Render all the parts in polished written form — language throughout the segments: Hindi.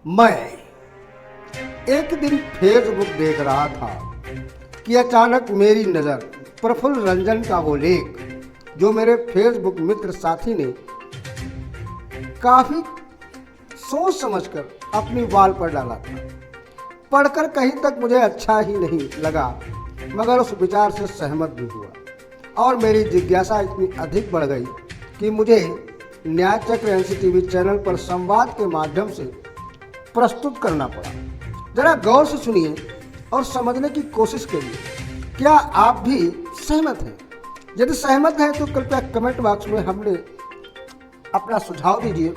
मैं एक दिन फेसबुक देख रहा था कि अचानक मेरी नज़र प्रफुल्ल रंजन का वो लेख जो मेरे फेसबुक मित्र साथी ने काफ़ी सोच समझकर अपनी वाल पर डाला था, पढ़कर कहीं तक मुझे अच्छा ही नहीं लगा, मगर उस विचार से सहमत भी हुआ और मेरी जिज्ञासा इतनी अधिक बढ़ गई कि मुझे न्याय चक्र एनसीटीवी चैनल पर संवाद के माध्यम से प्रस्तुत करना पड़ा। जरा गौर से सुनिए और समझने की कोशिश करिए। क्या आप भी सहमत हैं? यदि सहमत हैं तो कृपया कमेंट बॉक्स में हमने अपना सुझाव दीजिए।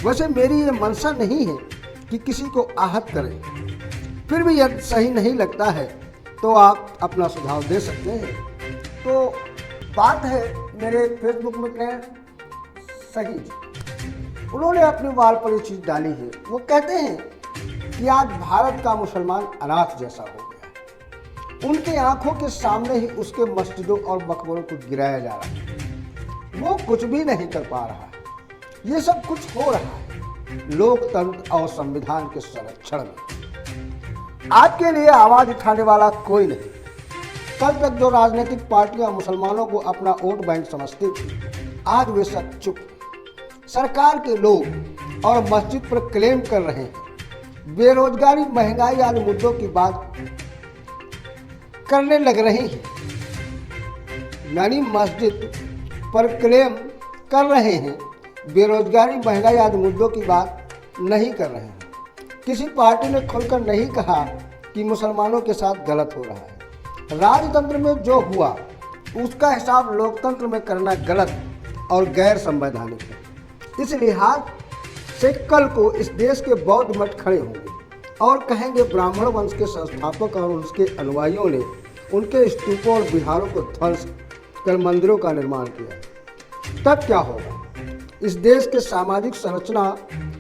वैसे मेरी ये मंशा नहीं है कि किसी को आहत करें, फिर भी यदि सही नहीं लगता है तो आप अपना सुझाव दे सकते हैं। तो बात है मेरे फेसबुक मित्र सही, उन्होंने अपनी वाल पर ये चीज़ डाली है। वो कहते हैं कि आज भारत का मुसलमान अनाथ जैसा हो गया। उनके आंखों के सामने ही उसके मस्जिदों और मकबरों को गिराया जा रहा है। वो कुछ भी नहीं कर पा रहा है। ये सब कुछ हो रहा है लोकतंत्र और संविधान के संरक्षण में। आपके लिए आवाज उठाने वाला कोई नहीं। कल तक जो राजनीतिक पार्टियां मुसलमानों को अपना वोट बैंक समझती थी, आज वे सब चुप। सरकार के लोग और मस्जिद पर क्लेम कर रहे हैं। बेरोजगारी, महंगाई आदि मुद्दों की बात करने लग रहे हैं, यानी मस्जिद पर क्लेम कर रहे हैं, बेरोजगारी, महंगाई आदि मुद्दों की बात नहीं कर रहे हैं। किसी पार्टी ने खुलकर नहीं कहा कि मुसलमानों के साथ गलत हो रहा है। राजतंत्र में जो हुआ उसका हिसाब लोकतंत्र में करना गलत और गैर संवैधानिक है। इस लिहाज से कल को इस देश के बौद्ध मठ खड़े होंगे और कहेंगे ब्राह्मण वंश के संस्थापक और उसके अनुयायियों ने उनके स्तूपों और विहारों को ध्वंस कर मंदिरों का निर्माण किया। तब क्या होगा? इस देश के सामाजिक संरचना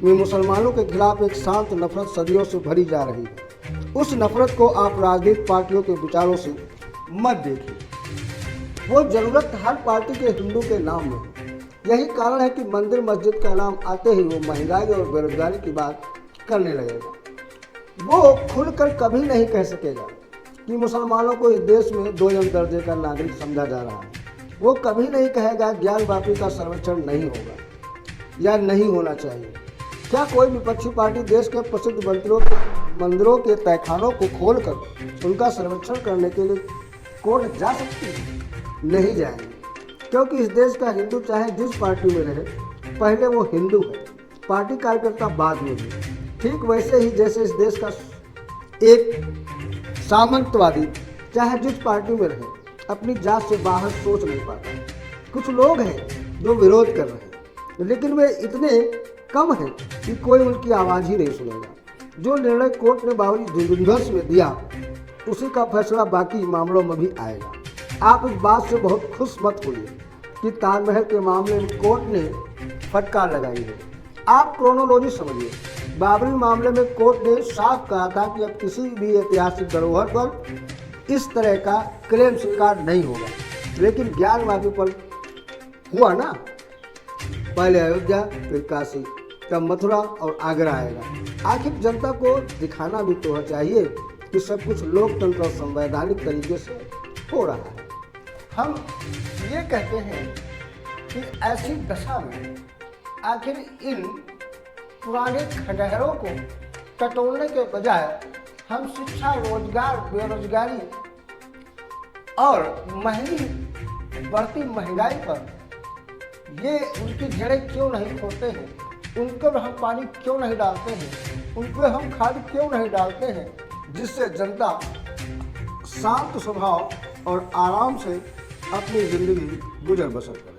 में मुसलमानों के खिलाफ एक शांत नफरत सदियों से भरी जा रही है। उस नफरत को आप राजनीतिक पार्टियों के विचारों से मत देखिए। वो जरूरत हर पार्टी के हिंदू के नाम में है। यही कारण है कि मंदिर मस्जिद का नाम आते ही वो महंगाई और बेरोजगारी की बात करने लगेगा। वो खुलकर कभी नहीं कह सकेगा कि मुसलमानों को इस देश में 2 दर्जे का नागरिक समझा जा रहा है। वो कभी नहीं कहेगा ज्ञान वापी का संरक्षण नहीं होगा या नहीं होना चाहिए। क्या कोई विपक्षी पार्टी देश के प्रसिद्ध मंदिरों के तहखानों को खोलकर उनका संरक्षण करने के लिए कोर्ट जा सकती है? नहीं जाएगी, क्योंकि इस देश का हिंदू चाहे जिस पार्टी में रहे, पहले वो हिंदू है, पार्टी कार्यकर्ता बाद में भी। ठीक वैसे ही जैसे इस देश का एक सामंतवादी चाहे जिस पार्टी में रहे, अपनी जात से बाहर सोच नहीं पाता। कुछ लोग हैं जो विरोध कर रहे हैं, लेकिन वे इतने कम हैं कि कोई उनकी आवाज़ ही नहीं सुनेगा। जो निर्णय कोर्ट ने बावरी धुंधस में दिया, उसी का फैसला बाकी मामलों में भी आएगा। आप इस बात से बहुत खुश मत होइए कि ताजमहल के मामले में कोर्ट ने फटकार लगाई है। आप क्रोनोलॉजी समझिए। बाबरी मामले में कोर्ट ने साफ कहा था कि अब किसी भी ऐतिहासिक धरोहर पर इस तरह का क्लेम स्वीकार नहीं होगा, लेकिन ज्ञानवादी पर हुआ ना। पहले अयोध्या, फिर काशी, तब मथुरा और आगरा आएगा। आखिर जनता को दिखाना भी तो चाहिए कि सब कुछ लोकतंत्र और संवैधानिक तरीके से हो रहा है। हम ये कहते हैं कि ऐसी दशा में आखिर इन पुराने खंडहरों को टटोलने के बजाय हम शिक्षा, रोजगार, बेरोजगारी और बढ़ती महंगाई पर ये उनकी जड़ें क्यों नहीं खोदते हैं? उन पर हम पानी क्यों नहीं डालते हैं? उन पर हम खाद क्यों नहीं डालते हैं, जिससे जनता शांत स्वभाव और आराम से अपनी ज़िंदगी गुजर बसर करे।